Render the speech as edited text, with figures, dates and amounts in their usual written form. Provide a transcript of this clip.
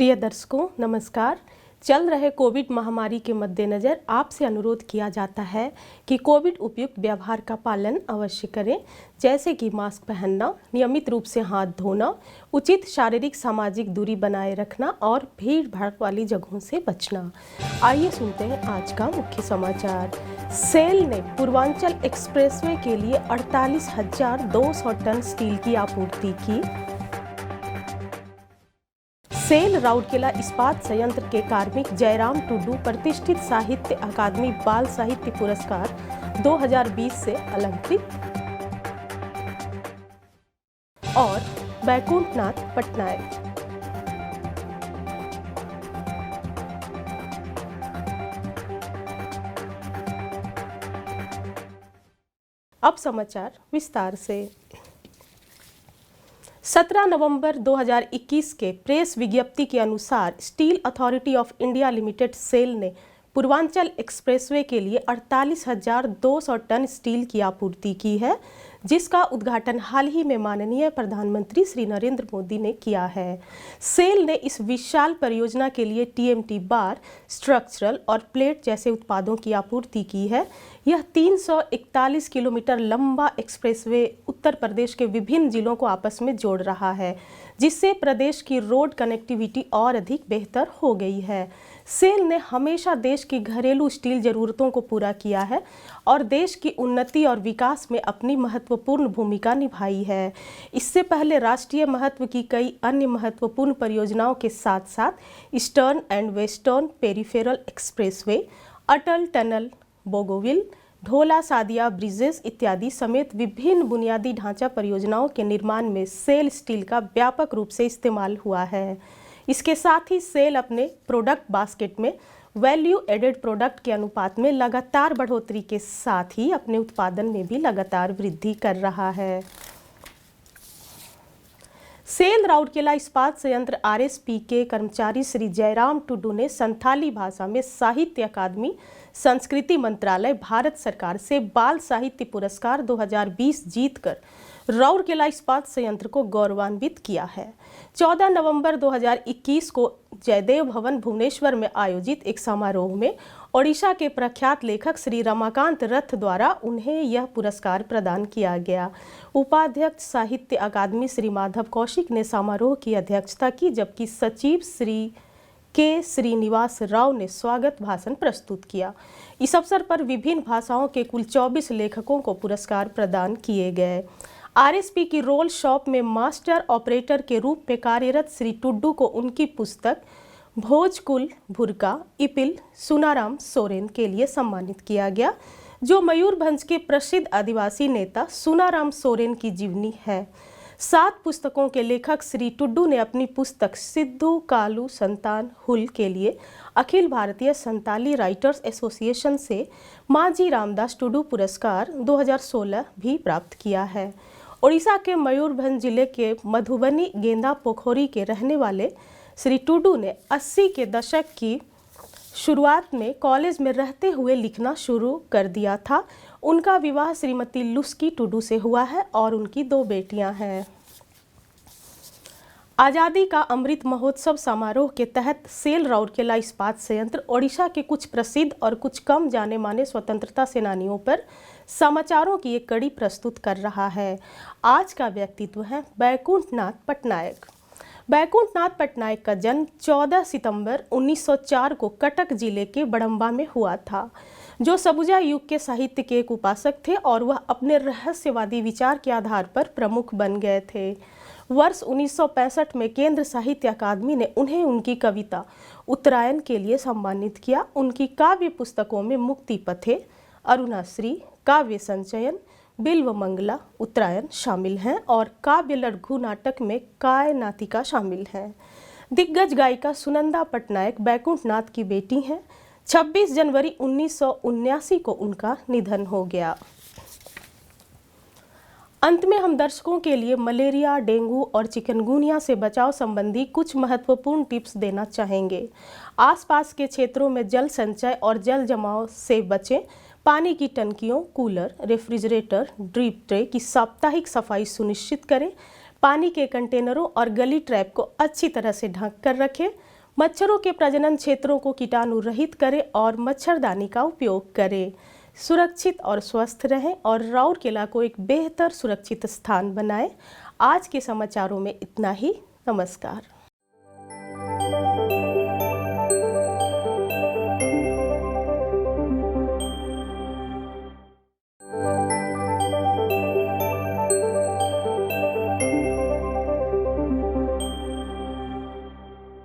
प्रिय दर्शकों नमस्कार। चल रहे कोविड महामारी के मद्देनज़र आपसे अनुरोध किया जाता है कि कोविड उपयुक्त व्यवहार का पालन अवश्य करें, जैसे कि मास्क पहनना, नियमित रूप से हाथ धोना, उचित शारीरिक सामाजिक दूरी बनाए रखना और भीड़ भाड़ वाली जगहों से बचना। आइए सुनते हैं आज का मुख्य समाचार। सेल ने पूर्वांचल एक्सप्रेसवे के लिए 48,200 टन स्टील की आपूर्ति की। सेल राउरकेला इस्पात संयंत्र के कार्मिक जयराम टुडू प्रतिष्ठित साहित्य अकादमी बाल साहित्य पुरस्कार 2020 से अलंकृत। और बैकुंठनाथ पटनायक। अब समाचार विस्तार से। 17 नवंबर 2021 के प्रेस विज्ञप्ति के अनुसार steel authority of India limited SAIL ने पूर्वांचल एक्सप्रेसवे के लिए 48,200 टन स्टील की आपूर्ति की है, जिसका उद्घाटन हाल ही में माननीय प्रधानमंत्री श्री नरेंद्र मोदी ने किया है। सेल ने इस विशाल परियोजना के लिए टीएमटी बार, स्ट्रक्चरल और प्लेट जैसे उत्पादों की आपूर्ति की है। यह 341 किलोमीटर लंबा एक्सप्रेसवे उत्तर प्रदेश के विभिन्न जिलों को आपस में जोड़ रहा है, जिससे प्रदेश की रोड कनेक्टिविटी और अधिक बेहतर हो गई है। सेल ने हमेशा देश की घरेलू स्टील जरूरतों को पूरा किया है और देश की उन्नति और विकास में अपनी महत्वपूर्ण भूमिका निभाई है। इससे पहले राष्ट्रीय महत्व की कई अन्य महत्वपूर्ण परियोजनाओं के साथ साथ eastern and western peripheral expressway, Atal tunnel, Bogibeel, Dhola Sadiya bridges इत्यादि समेत विभिन्न बुनियादी ढांचा परियोजनाओं के निर्माण में सेल स्टील का व्यापक रूप से इस्तेमाल हुआ है। इसके साथ ही सेल अपने प्रोडक्ट बास्केट में वैल्यू एडेड प्रोडक्ट के अनुपात में लगातार बढ़ोतरी के साथ ही अपने उत्पादन में भी लगातार वृद्धि कर रहा है। सेल राउरकेला इस्पात संयंत्र आरएसपी के कर्मचारी श्री जयराम टुडू ने संथाली भाषा में साहित्य अकादमी, संस्कृति मंत्रालय, भारत सरकार से बाल साहित्य पुरस्कार 2020 जीतकर राउरकेला इस्पात संयंत्र को गौरवान्वित किया है। 14 नवंबर 2021 को जयदेव भवन भुवनेश्वर में आयोजित एक समारोह में ओडिशा के प्रख्यात लेखक श्री रमाकांत रथ द्वारा उन्हें यह पुरस्कार प्रदान किया गया। उपाध्यक्ष साहित्य अकादमी श्री माधव कौशिक ने समारोह की अध्यक्षता की, जबकि सचिव श्री के श्रीनिवास राव ने स्वागत भाषण प्रस्तुत किया। इस अवसर पर विभिन्न भाषाओं के कुल 24 लेखकों को पुरस्कार प्रदान किए गए। आरएसपी की रोल शॉप में मास्टर ऑपरेटर के रूप में कार्यरत श्री टुड्डू को उनकी पुस्तक भोजकुल भुरका इपिल सुनाराम सोरेन के लिए सम्मानित किया गया, जो मयूरभंज के प्रसिद्ध आदिवासी नेता सुनाराम सोरेन की जीवनी है। 7 पुस्तकों के लेखक श्री टुड्डू ने अपनी पुस्तक सिद्धू कालू संतान हुल के लिए अखिल भारतीय संताली राइटर्स एसोसिएशन से मांझी रामदास टुडू पुरस्कार 2016 भी प्राप्त किया है। ओडिशा के मयूरभंज जिले के मधुबनी गेंदा पोखरी के रहने वाले श्री टुडू ने 80 के दशक की शुरुआत में कॉलेज में रहते हुए लिखना शुरू कर दिया था। उनका विवाह श्रीमती लुस्की टुडू से हुआ है और उनकी 2 बेटियां हैं। आज़ादी का अमृत महोत्सव समारोह के तहत सेल राउरकेला इस्पात संयंत्र ओडिशा के कुछ प्रसिद्ध और कुछ कम जाने माने स्वतंत्रता सेनानियों पर समाचारों की एक कड़ी प्रस्तुत कर रहा है। आज का व्यक्तित्व है बैकुंठनाथ पटनायक। बैकुंठनाथ पटनायक का जन्म 14 सितंबर 1904 को कटक जिले के बड़म्बा में हुआ था, जो सबुजा युग के साहित्य के एक उपासक थे और वह अपने रहस्यवादी विचार के आधार पर प्रमुख बन गए थे। वर्ष 1965 में केंद्र साहित्य अकादमी ने उन्हें उनकी कविता उत्तरायण के लिए सम्मानित किया। उनकी काव्य पुस्तकों में मुक्ति पथे, अरुणाश्री, काव्य संचयन, बिल्व मंगला, उत्तरायण शामिल हैं और काव्य लघु नाटक में काय नातिका शामिल हैं। दिग्गज गायिका सुनंदा पटनायक बैकुंठनाथ की बेटी हैं। 26 जनवरी 1979 को उनका निधन हो गया। अंत में हम दर्शकों के लिए मलेरिया, डेंगू और चिकनगुनिया से बचाव संबंधी कुछ महत्वपूर्ण टिप्स देना चाहेंगे। आसपास के क्षेत्रों में जल संचय और जल जमाव से बचें। पानी की टंकियों, कूलर, रेफ्रिजरेटर, ड्रिप ट्रे की साप्ताहिक सफाई सुनिश्चित करें। पानी के कंटेनरों और गली ट्रैप को अच्छी तरह से ढक कर रखें। मच्छरों के प्रजनन क्षेत्रों को कीटाणु रहित करें और मच्छरदानी का उपयोग करें। सुरक्षित और स्वस्थ रहें और राउरकेला को एक बेहतर सुरक्षित स्थान बनाएं। आज के समाचारों में इतना ही। नमस्कार।